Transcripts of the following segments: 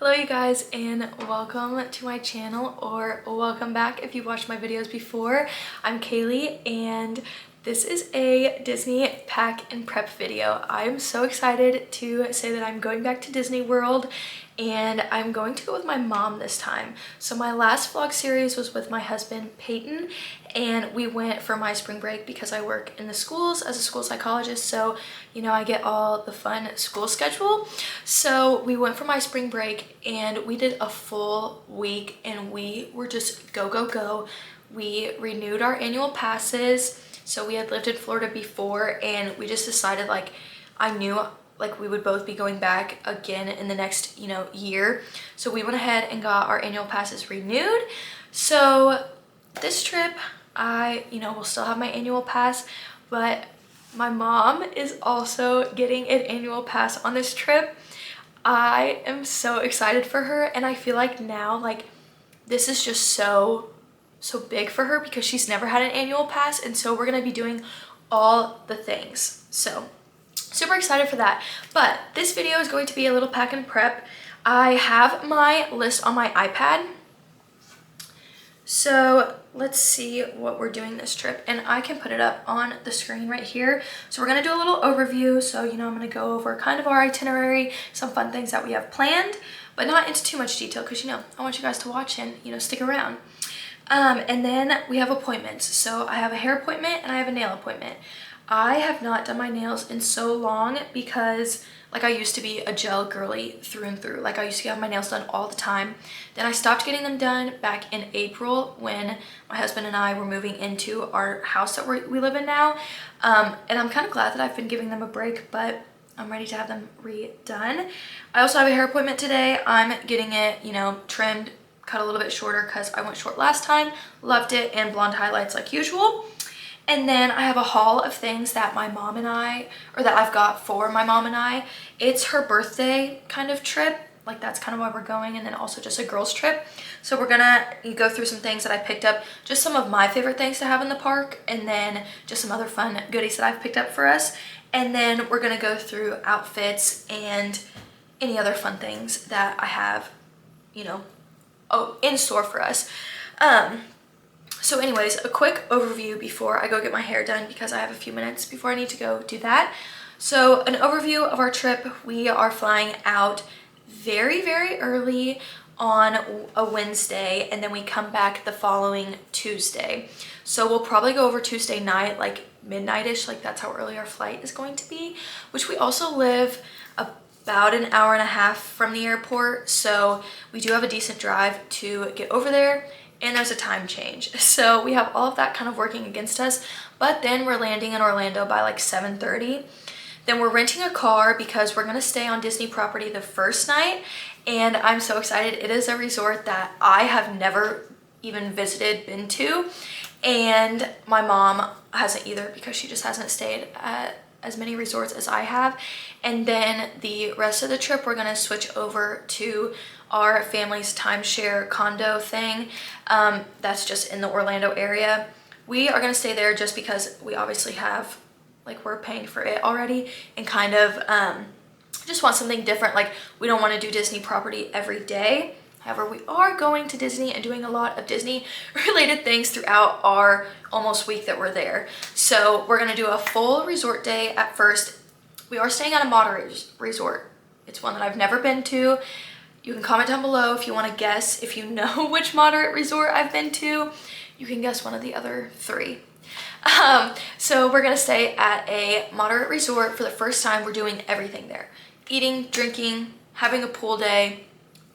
Hello you guys, and welcome to my channel, or welcome back if you've watched my videos before. I'm Kaylee and this is a Disney pack and prep video. I am so excited to say that I'm going back to Disney World, and I'm going to go with my mom this time. So my last vlog series was with my husband Peyton, and we went for my spring break because I work in the schools as a school psychologist, so you know I get all the fun school schedule. So we went for my spring break and we did a full week and we were just go go go. We renewed our annual passes. So we had lived in Florida before and we just decided, like, I knew like we would both be going back again in the next year, so we went ahead and got our annual passes renewed. So this trip I will still have my annual pass, but my mom is also getting an annual pass on this trip. I am so excited for her, and I feel like now, like, this is just so big for her because she's never had an annual pass, and so we're gonna be doing all the things. So super excited for that. But this video is going to be a little pack and prep. I have my list on my iPad. So let's see what we're doing this trip, and I can put it up on the screen right here. So we're gonna do a little overview. So I'm gonna go over kind of our itinerary, some fun things that we have planned, but not into too much detail because I want you guys to watch and stick around. And then we have appointments. So I have a hair appointment and I have a nail appointment. I have not done my nails in so long because, like, I used to be a gel girly through and through. Like, I used to have my nails done all the time. Then I stopped getting them done back in April when my husband and I were moving into our house that we live in now. And I'm kind of glad that I've been giving them a break, but I'm ready to have them redone. I also have a hair appointment today. I'm getting it, trimmed, cut a little bit shorter because I went short last time, loved it, and blonde highlights like usual. And then I have a haul of things that my mom and I, or that I've got for my mom and I. It's her birthday kind of trip, like that's kind of why we're going, and then also just a girls trip. So we're gonna go through some things that I picked up, just some of my favorite things to have in the park, and then just some other fun goodies that I've picked up for us. And then we're gonna go through outfits and any other fun things that I have, in store for us. So anyways, a quick overview before I go get my hair done because I have a few minutes before I need to go do that. So an overview of our trip: we are flying out very, very early on a Wednesday, and then we come back the following Tuesday. So we'll probably go over Tuesday night, like midnight-ish, like that's how early our flight is going to be, which we also live about an hour and a half from the airport, so we do have a decent drive to get over there, and there's a time change. So we have all of that kind of working against us, but then we're landing in Orlando by like 7:30. Then we're renting a car because we're gonna stay on Disney property the first night, and I'm so excited. It is a resort that I have never even been to, and my mom hasn't either because she just hasn't stayed at as many resorts as I have. And then the rest of the trip we're gonna switch over to our family's timeshare condo thing that's just in the Orlando area. We are gonna stay there just because we obviously have, like, we're paying for it already, and kind of just want something different. Like, we don't want to do Disney property every day. However, we are going to Disney and doing a lot of Disney related things throughout our almost week that we're there. So we're gonna do a full resort day at first. We are staying at a moderate resort. It's one that I've never been to. You can comment down below if you want to guess, if you know which moderate resort I've been to. You can guess one of the other three. So we're gonna stay at a moderate resort for the first time. We're doing everything there: eating, drinking, having a pool day,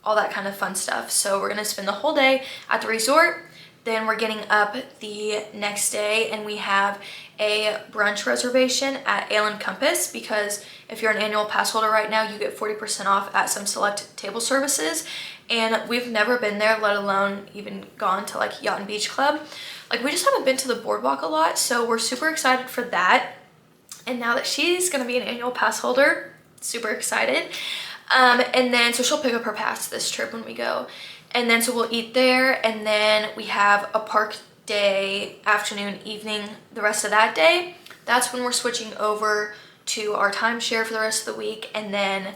all that kind of fun stuff. So we're gonna spend the whole day at the resort. Then we're getting up the next day and we have a brunch reservation at Ale and Compass, because if you're an annual pass holder right now, you get 40% off at some select table services. And we've never been there, let alone even gone to like Yacht and Beach Club. Like, we just haven't been to the boardwalk a lot, so we're super excited for that. And now that she's gonna be an annual pass holder, super excited. And then so she'll pick up her pass this trip when we go, and then so we'll eat there, and then we have a park day, afternoon, evening, the rest of that day. That's when we're switching over to our timeshare for the rest of the week, and then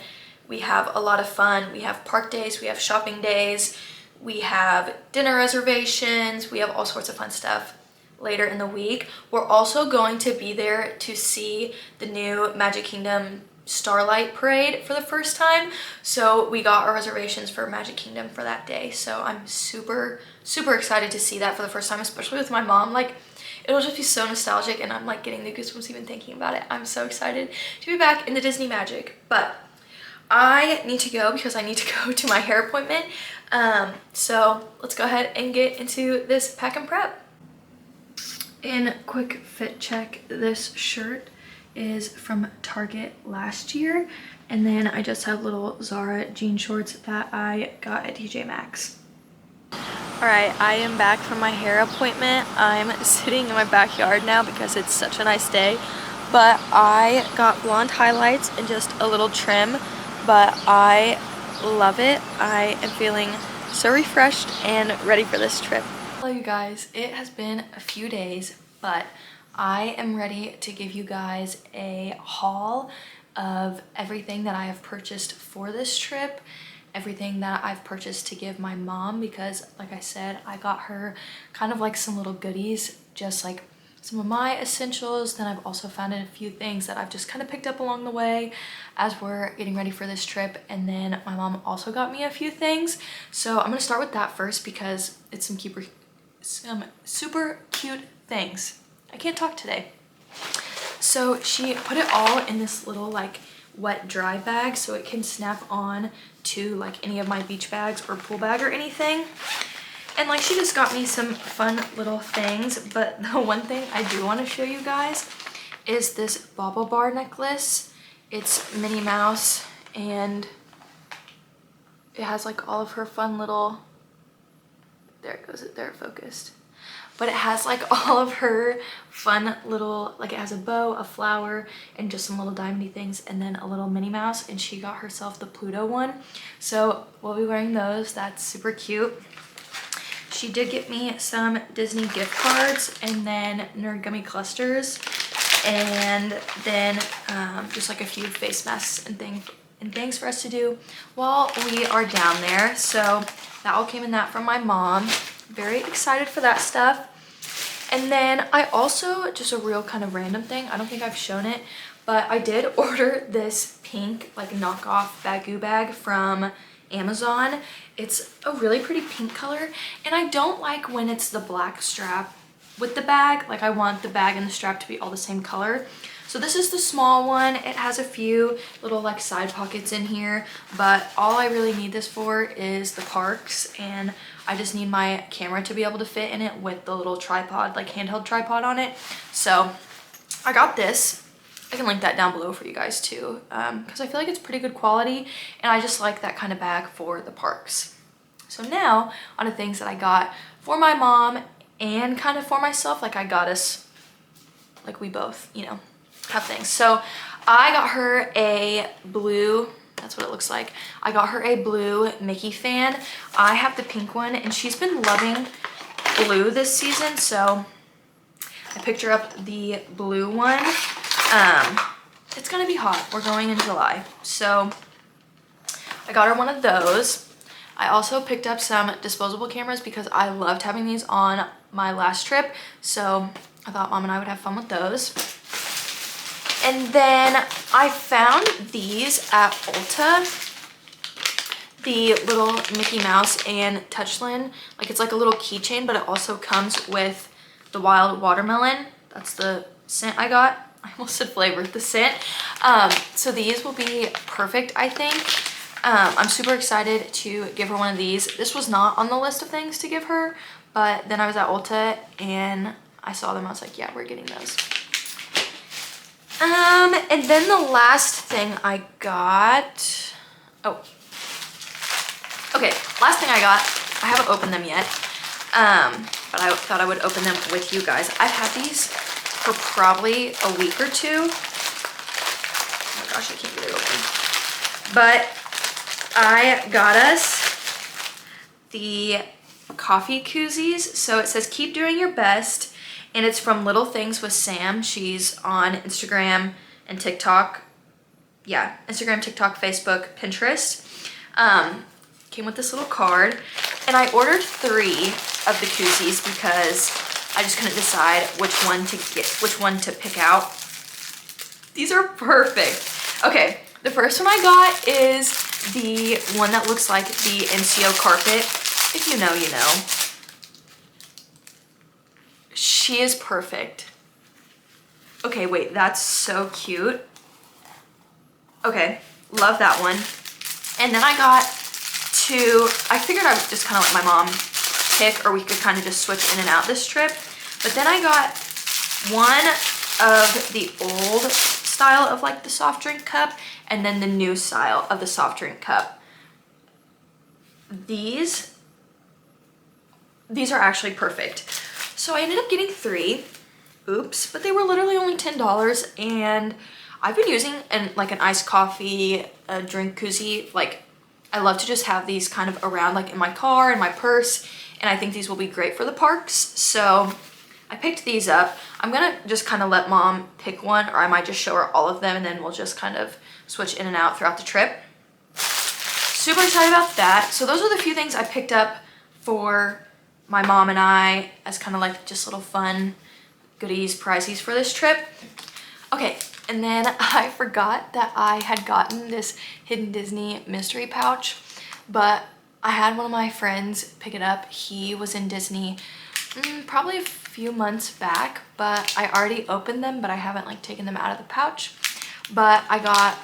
We have a lot of fun. We have park days, we have shopping days, we have dinner reservations, we have all sorts of fun stuff later in the week. We're also going to be there to see the new Magic Kingdom Starlight Parade for the first time. So we got our reservations for Magic Kingdom for that day. So I'm super, super excited to see that for the first time, especially with my mom. Like, it'll just be so nostalgic, and I'm like getting the goosebumps even thinking about it. I'm so excited to be back in the Disney magic. But I need to go because I need to go to my hair appointment. So let's go ahead and get into this pack and prep. In quick fit check, this shirt is from Target last year, and then I just have little Zara jean shorts that I got at TJ Maxx. All right, I am back from my hair appointment. I'm sitting in my backyard now because it's such a nice day, but I got blonde highlights and just a little trim, but I love it. I am feeling so refreshed and ready for this trip. Hello you guys, it has been a few days, but I am ready to give you guys a haul of everything that I have purchased for this trip, everything that I've purchased to give my mom, because like I said, I got her kind of like some little goodies, just like some of my essentials. Then I've also found a few things that I've just kind of picked up along the way as we're getting ready for this trip. And then my mom also got me a few things. So I'm gonna start with that first because it's some super cute things. I can't talk today. So she put it all in this little like wet dry bag so it can snap on to like any of my beach bags or pool bag or anything. And like she just got me some fun little things, but the one thing I do want to show you guys is this Bauble Bar necklace. It's Minnie Mouse and it has like all of her fun little, there it goes, there it focused. But it has like all of her fun little, like it has a bow, a flower, and just some little diamondy things, and then a little Minnie Mouse, and she got herself the Pluto one. So we'll be wearing those. That's super cute. She did get me some Disney gift cards and then Nerd Gummy clusters, and then just like a few face masks and things for us to do while we are down there. So that all came in that from my mom. Very excited for that stuff. And then I also, just a real kind of random thing, I don't think I've shown it, but I did order this pink like knockoff Bagoo bag from Amazon. It's a really pretty pink color, and I don't like when it's the black strap with the bag. Like I want the bag and the strap to be all the same color. So this is the small one. It has a few little like side pockets in here, but all I really need this for is the parks, and I just need my camera to be able to fit in it with the little tripod, like handheld tripod on it. So I got this. I can link that down below for you guys too, because I feel like it's pretty good quality, and I just like that kind of bag for the parks. So now on the things that I got for my mom and kind of for myself, like I got us, like we both, you know, have things. So I got her a blue, that's what it looks like. I got her a blue Mickey fan. I have the pink one, and she's been loving blue this season, so I picked her up the blue one. It's gonna be hot. We're going in July, so I got her one of those. I also picked up some disposable cameras because I loved having these on my last trip, so I thought mom and I would have fun with those. And then I found these at Ulta, the little Mickey Mouse and Touchland. Like it's like a little keychain, but it also comes with the wild watermelon. That's the scent I got. I almost said flavor, the scent. So these will be perfect, I think. I'm super excited to give her one of these. This was not on the list of things to give her, but then I was at Ulta and I saw them. I was like, yeah, we're getting those. And then the last thing I got, oh, okay, last thing I got, I haven't opened them yet, but I thought I would open them with you guys. I've had these for probably a week or two. Oh my gosh, I can't get it open. But I got us the coffee koozies. So it says, keep doing your best. And it's from Little Things with Sam. She's on Instagram and TikTok. yeah, Instagram, TikTok, Facebook, Pinterest. Came with this little card, and I ordered 3 of the koozies because I just couldn't decide which one to pick out. These are perfect. Okay, the first one I got is the one that looks like the NCO carpet. If you know, you know. She is perfect. Okay, wait, that's so cute. Okay, love that one. And then I got 2, I figured I would just kind of let my mom pick, or we could kind of just switch in and out this trip. But then I got one of the old style of like the soft drink cup, and then the new style of the soft drink cup. These are actually perfect. So I ended up getting 3. Oops, but they were literally only $10, and I've been using an iced coffee, a drink koozie. Like, I love to just have these kind of around, like in my car, in my purse, and I think these will be great for the parks. So I picked these up. I'm gonna just kind of let mom pick one, or I might just show her all of them, and then we'll just kind of switch in and out throughout the trip. Super excited about that. So those are the few things I picked up for my mom and I as kind of like just little fun goodies, prizes for this trip. Okay, and then I forgot that I had gotten this Hidden Disney mystery pouch, but I had one of my friends pick it up. He was in Disney probably a few months back, but I already opened them, but I haven't like taken them out of the pouch. But I got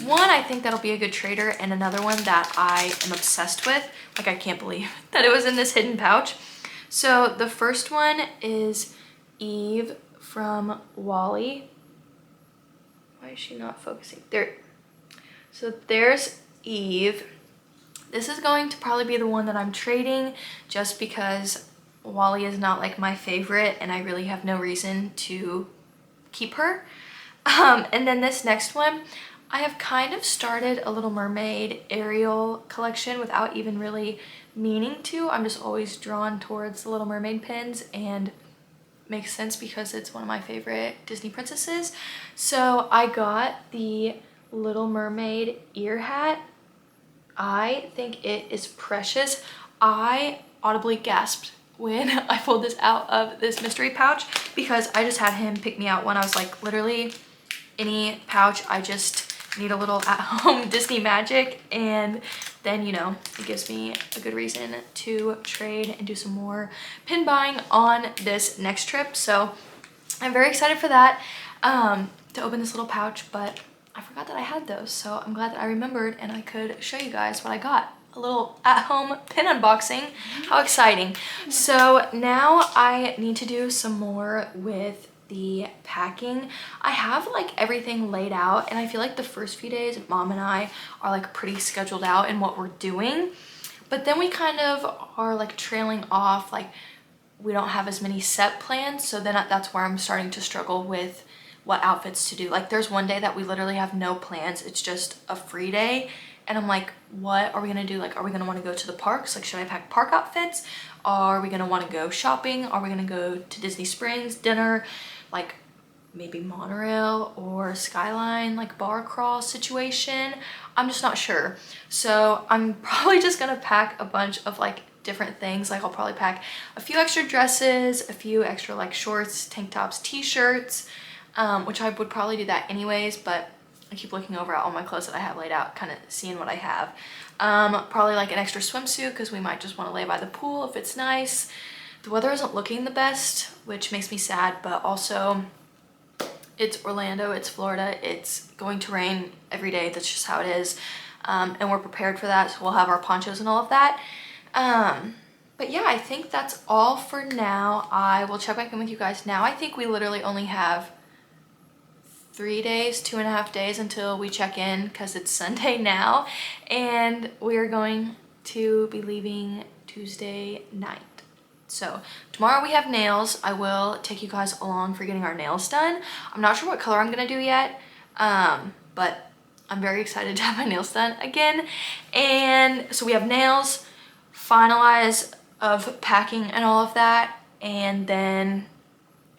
one I think that'll be a good trader, and another one that I am obsessed with. Like, I can't believe that it was in this hidden pouch. So the first one is Eve from WALL-E. Why is she not focusing? There. So there's Eve. This is going to probably be the one that I'm trading, just because WALL-E is not like my favorite and I really have no reason to keep her. And then this next one, I have kind of started a Little Mermaid Ariel collection without even really meaning to. I'm just always drawn towards the Little Mermaid pins, and makes sense because it's one of my favorite Disney princesses. So I got the Little Mermaid ear hat. I think it is precious. I audibly gasped when I pulled this out of this mystery pouch because I just had him pick me out one. I was like, literally any pouch, I just need a little at-home Disney magic, and then, you know, it gives me a good reason to trade and do some more pin buying on this next trip. So I'm very excited for that, to open this little pouch, but I forgot that I had those, so I'm glad that I remembered and I could show you guys what I got. A little at-home pin unboxing. How exciting. So now I need to do some more with the packing. I have like everything laid out, and I feel like the first few days mom and I are like pretty scheduled out in what we're doing, but then we kind of are like trailing off, like we don't have as many set plans. So then that's where I'm starting to struggle with what outfits to do. Like, there's one day that we literally have no plans, it's just a free day, and I'm like, what are we gonna do? Like, are we gonna want to go to the parks? Like, should I pack park outfits? Are we gonna want to go shopping? Are we gonna go to Disney Springs, dinner, like maybe monorail or skyline, like bar crawl situation? I'm just not sure. So I'm probably just gonna pack a bunch of like different things. Like, I'll probably pack a few extra dresses, a few extra like shorts, tank tops, t-shirts, which I would probably do that anyways, but I keep looking over at all my clothes that I have laid out, kind of seeing what I have. Probably like an extra swimsuit because we might just want to lay by the pool if it's nice. The weather isn't looking the best, which makes me sad, but also it's Orlando, it's Florida, it's going to rain every day. That's just how it is. And we're prepared for that, so we'll have our ponchos and all of that. But yeah, I think that's all for now. I will check back in with you guys now. I think we literally only have 3 days, 2.5 days until we check in because it's Sunday now, and we are going to be leaving Tuesday night. So tomorrow we have nails. I will take you guys along for getting our nails done. I'm not sure what color I'm gonna do yet, but I'm very excited to have my nails done again. And so we have nails, finalize of packing and all of that, and then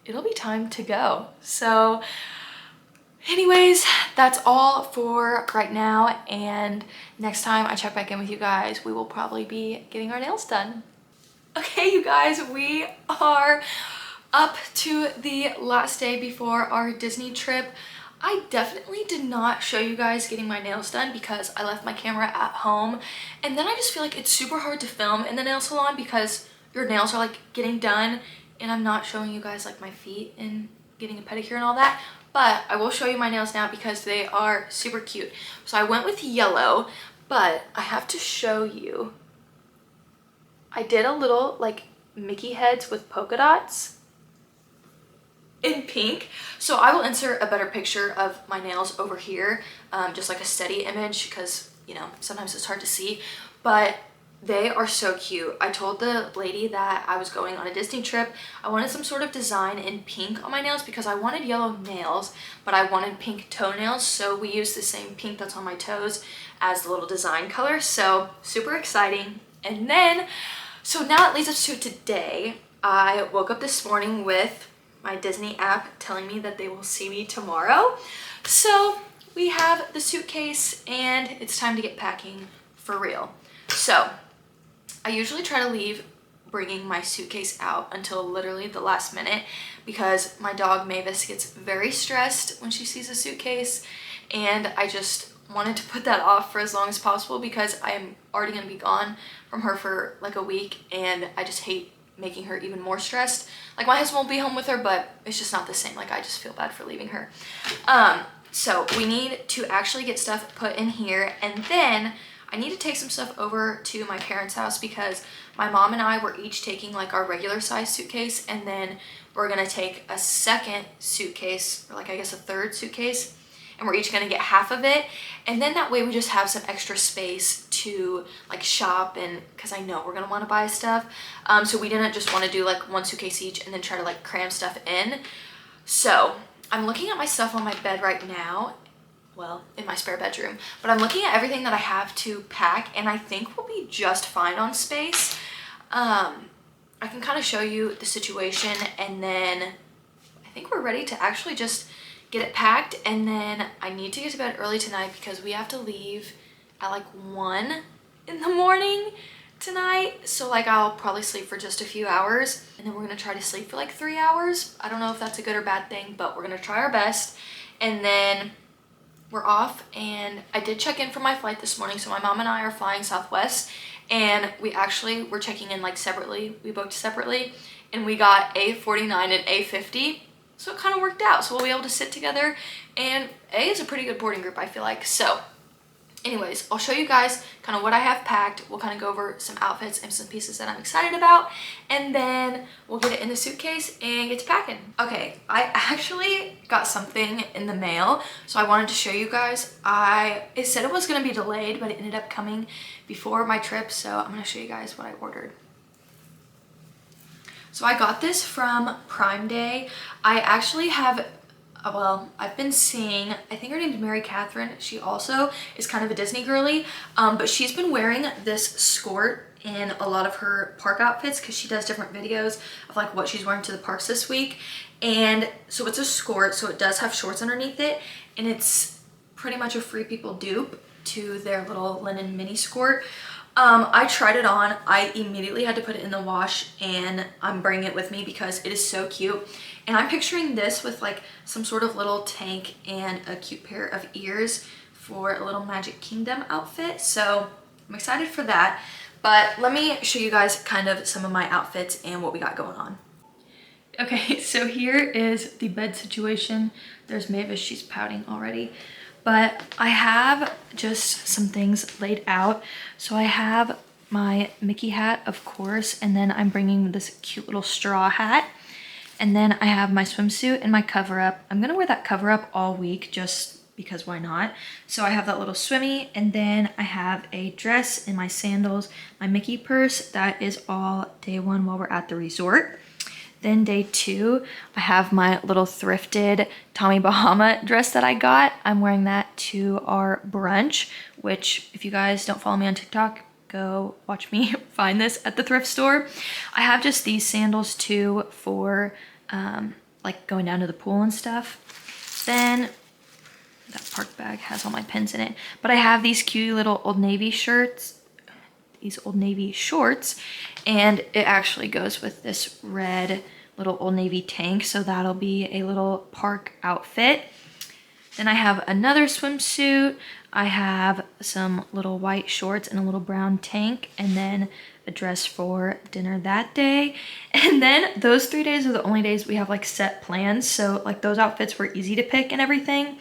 it'll be time to go. So Anyways, that's all for right now, and next time I check back in with you guys, we will probably be getting our nails done. Okay, you guys, we are up to the last day before our Disney trip. I definitely did not show you guys getting my nails done because I left my camera at home, and then I just feel like it's super hard to film in the nail salon because your nails are like getting done and I'm not showing you guys like my feet and getting a pedicure and all that. But I will show you my nails now because they are super cute. So I went with yellow, but I have to show you. I did a little like Mickey heads with polka dots in pink. So I will insert a better picture of my nails over here, just like a steady image because, you know, sometimes it's hard to see, but they are so cute. I told the lady that I was going on a Disney trip. I wanted some sort of design in pink on my nails because I wanted yellow nails, but I wanted pink toenails. So we used the same pink that's on my toes as the little design color. So super exciting. And then, so now it leads us to today. I woke up this morning with my Disney app telling me that they will see me tomorrow. So we have the suitcase and it's time to get packing for real. So I usually try to leave bringing my suitcase out until literally the last minute because my dog Mavis gets very stressed when she sees a suitcase, and I just wanted to put that off for as long as possible because I am already going to be gone from her for like a week, and I just hate making her even more stressed. Like, my husband will be home with her, but it's just not the same. Like, I just feel bad for leaving her. So we need to actually get stuff put in here, and then I need to take some stuff over to my parents' house because my mom and I were each taking like our regular size suitcase, and then we're gonna take a second suitcase, or like I guess a third suitcase, and we're each gonna get half of it. And then that way we just have some extra space to like shop, and because I know we're gonna wanna buy stuff. So we didn't just wanna do like one suitcase each and then try to like cram stuff in. So I'm looking at my stuff on my bed right now, well, in my spare bedroom, but I'm looking at everything that I have to pack, and I think we'll be just fine on space. I can kind of show you the situation, and then I think we're ready to actually just get it packed. And then I need to get to bed early tonight because we have to leave at like 1 in the morning tonight. So like I'll probably sleep for just a few hours, and then we're gonna try to sleep for like 3 hours. I don't know if that's a good or bad thing, but we're gonna try our best. And then we're off, and I did check in for my flight this morning. So my mom and I are flying Southwest, and we actually were checking in like separately. We booked separately, and we got A49 and A50. So it kind of worked out. So we'll be able to sit together, and A is a pretty good boarding group, I feel like. So anyways, I'll show you guys kind of what I have packed. We'll kind of go over some outfits and some pieces that I'm excited about, and then we'll get it in the suitcase and get to packing. Okay, I actually got something in the mail, so I wanted to show you guys. It said it was gonna be delayed, but it ended up coming before my trip, so I'm gonna show you guys what I ordered. So I got this from Prime Day. I actually have, well, I've been seeing, I think her name's Mary Catherine. She also is kind of a Disney girly, but she's been wearing this skirt in a lot of her park outfits because she does different videos of like what she's wearing to the parks this week. And so it's a skirt, so it does have shorts underneath it, and it's pretty much a Free People dupe to their little linen mini skirt. I tried it on. I immediately had to put it in the wash, and I'm bringing it with me because it is so cute. And I'm picturing this with like some sort of little tank and a cute pair of ears for a little Magic Kingdom outfit. So I'm excited for that. But let me show you guys kind of some of my outfits and what we got going on. Okay, so here is the bed situation. There's Mavis, she's pouting already. But I have just some things laid out. So I have my Mickey hat, of course, and then I'm bringing this cute little straw hat. And then I have my swimsuit and my cover up. I'm gonna wear that cover up all week just because why not? So I have that little swimmy, and then I have a dress and my sandals, my Mickey purse. That is all day one while we're at the resort. Then day 2, I have my little thrifted Tommy Bahama dress that I got. I'm wearing that to our brunch, which if you guys don't follow me on TikTok, go watch me find this at the thrift store. I have just these sandals too for like going down to the pool and stuff. Then that park bag has all my pens in it. But I have these cute little Old Navy shirts, these Old Navy shorts, and it actually goes with this red little Old Navy tank, so that'll be a little park outfit. Then I have another swimsuit. I have some little white shorts and a little brown tank, and then a dress for dinner that day. And then those 3 days are the only days we have like set plans, so like those outfits were easy to pick and everything.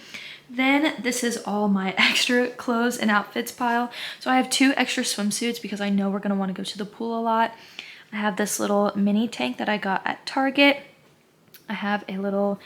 Then this is all my extra clothes and outfits pile. So I have 2 extra swimsuits because I know we're gonna wanna go to the pool a lot. I have this little mini tank that I got at Target. I have a little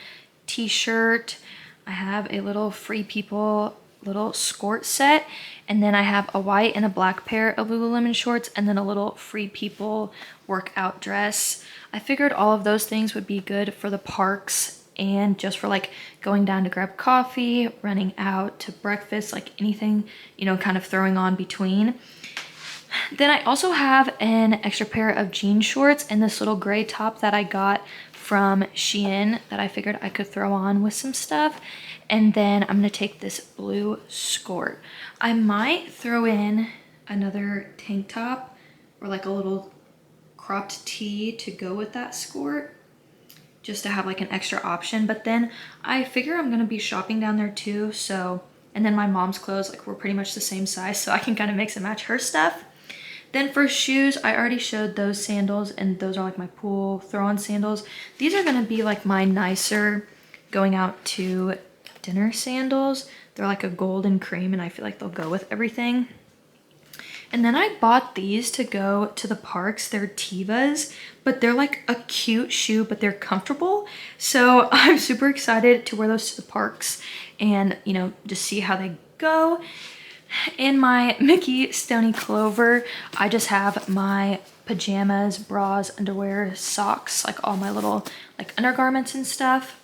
t-shirt. I have a little Free People little skirt set. And then I have a white and a black pair of Lululemon shorts and then a little Free People workout dress. I figured all of those things would be good for the parks and just for like going down to grab coffee, running out to breakfast, like anything, you know, kind of throwing on between. Then I also have an extra pair of jean shorts and this little gray top that I got from Shein that I figured I could throw on with some stuff. And then I'm gonna take this blue skirt. I might throw in another tank top or like a little cropped tee to go with that skirt, just to have like an extra option. But then I figure I'm gonna be shopping down there too, so, and then my mom's clothes, like we're pretty much the same size, so I can kind of mix and match her stuff. Then for shoes, I already showed those sandals, and those are like my pool throw-on sandals. These are gonna be like my nicer going out to dinner sandals. They're like a golden cream, and I feel like they'll go with everything. And then I bought these to go to the parks. They're Tevas, but they're like a cute shoe, but they're comfortable. So I'm super excited to wear those to the parks and, you know, just see how they go. In my Mickey Stony Clover, I just have my pajamas, bras, underwear, socks, like all my little like undergarments and stuff.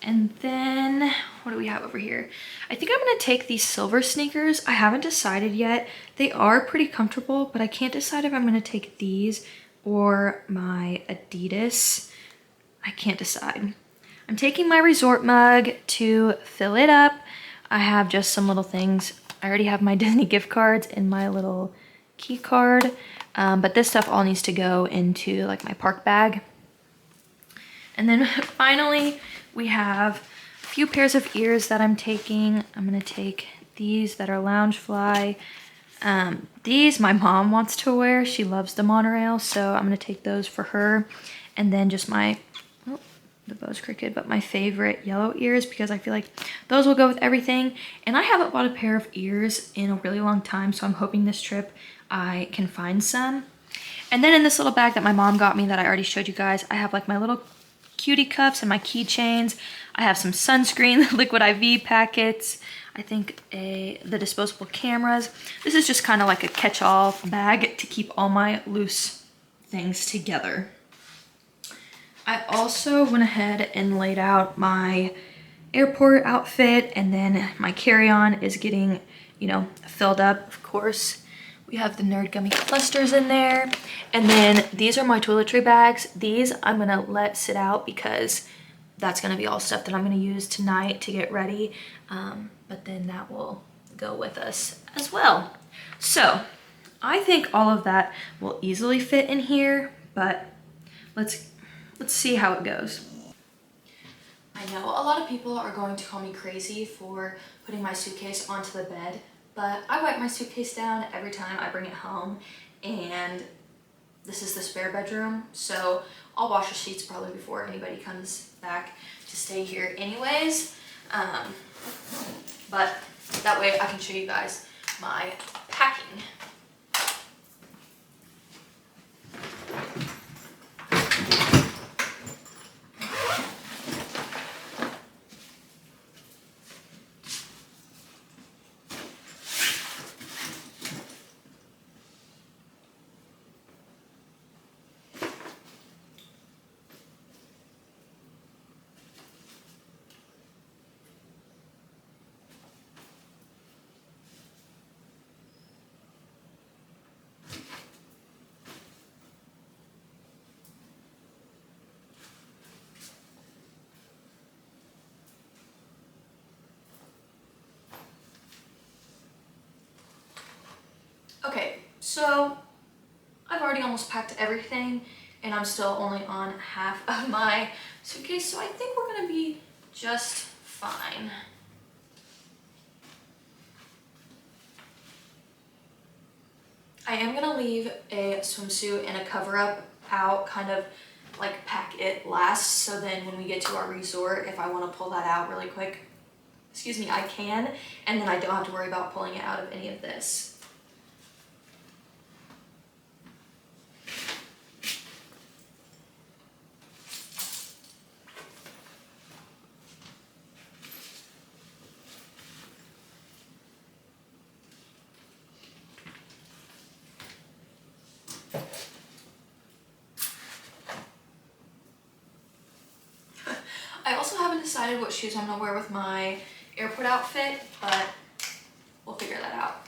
And then what do we have over here? I think I'm gonna take these silver sneakers. I haven't decided yet. They are pretty comfortable, but I can't decide if I'm gonna take these or my Adidas. I can't decide. I'm taking my resort mug to fill it up. I have just some little things. I already have my Disney gift cards and my little key card, but this stuff all needs to go into like my park bag. And then finally, we have a few pairs of ears that I'm taking. I'm gonna take these that are Loungefly. These my mom wants to wear. She loves the monorail, so I'm gonna take those for her. And then just my, oh, the bow's crooked, but my favorite yellow ears, because I feel like those will go with everything. And I haven't bought a pair of ears in a really long time, so I'm hoping this trip I can find some. And then in this little bag that my mom got me that I already showed you guys, I have like my little cutie cups and my keychains. I have some sunscreen, liquid IV packets, I think the disposable cameras. This is just kind of like a catch-all bag to keep all my loose things together. I also went ahead and laid out my airport outfit, and then my carry-on is getting, you know, filled up, of course. We have the Nerd Gummy clusters in there. And then these are my toiletry bags. These I'm gonna let sit out because that's gonna be all stuff that I'm gonna use tonight to get ready. But then that will go with us as well. So I think all of that will easily fit in here, but let's see how it goes. I know a lot of people are going to call me crazy for putting my suitcase onto the bed, but I wipe my suitcase down every time I bring it home, and this is the spare bedroom, so I'll wash the sheets probably before anybody comes back to stay here anyways. But that way I can show you guys my packing. So I've already almost packed everything and I'm still only on half of my suitcase, so I think we're gonna be just fine. I am gonna leave a swimsuit and a cover up out, kind of like pack it last, so then when we get to our resort, if I wanna pull that out really quick, excuse me, I can, and then I don't have to worry about pulling it out of any of this. I also haven't decided what shoes I'm gonna wear with my airport outfit, but we'll figure that out.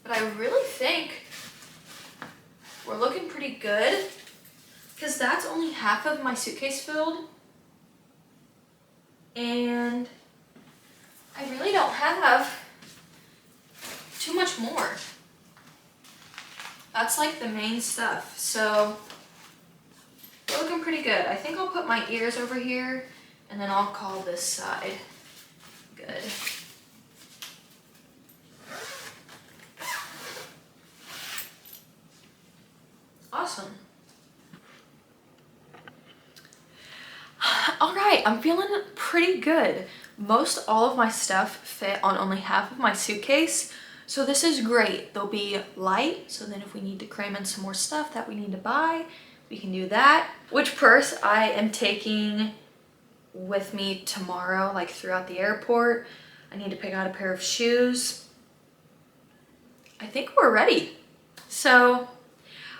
But I really think we're looking pretty good, because that's only half of my suitcase filled. And I really don't have too much more. That's like the main stuff. So we're looking pretty good. I think I'll put my ears over here and then I'll call this side good. Awesome. All right, I'm feeling pretty good. Most all of my stuff fit on only half of my suitcase, so this is great. They'll be light, so then if we need to cram in some more stuff that we need to buy, we can do that. Which purse I am taking with me tomorrow, like throughout the airport. I need to pick out a pair of shoes. I think we're ready. So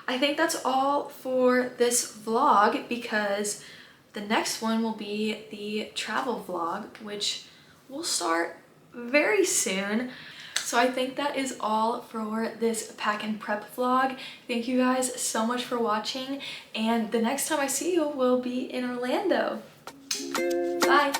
I think that's all for this vlog, because the next one will be the travel vlog, which will start very soon. So I think that is all for this pack and prep vlog. Thank you guys so much for watching, and the next time I see you will be in Orlando. Bye.